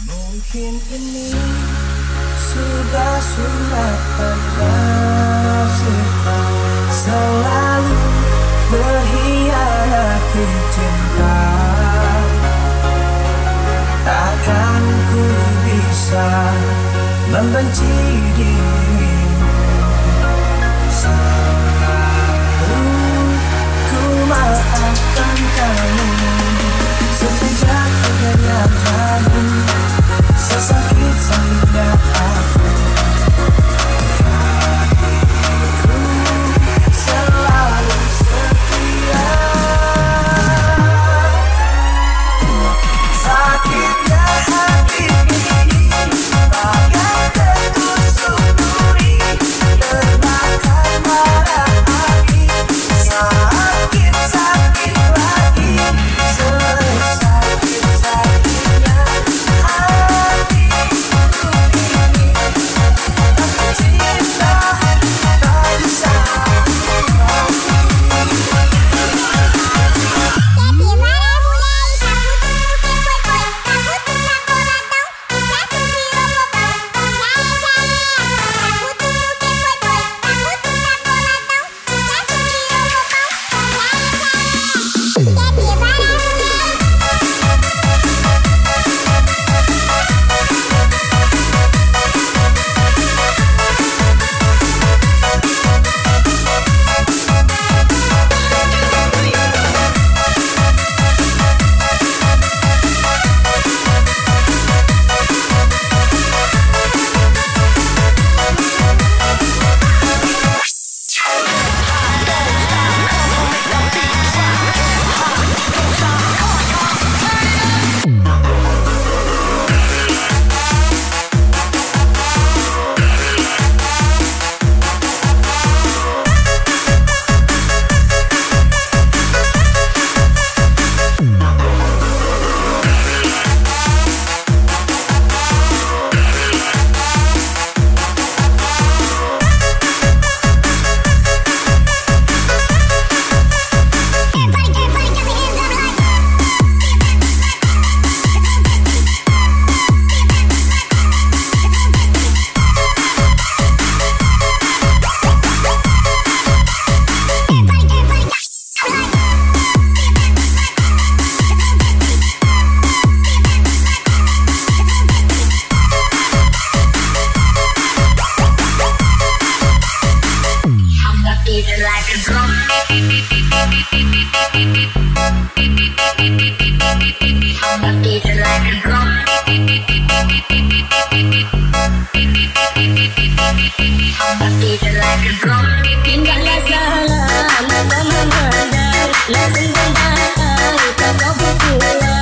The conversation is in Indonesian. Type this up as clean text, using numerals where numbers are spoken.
Mungkin ini sudah surat ternasibku, selalu berkhianati cinta. Takkan ku bisa membenci dirimu, selalu ku maafkan kamu. Semenjak kenyataanmu, sesakit-sakitnya aku, hatiku selalu setia. Sakitnya hati ini bagai tertusuk duri, terbakar bara api. Sakit-sakit lagi, sesakit-sakitnya hatiku ini. Tapi cinta tak bisa Tidaklah salah mata memandang, langsung kembali kau berpulang.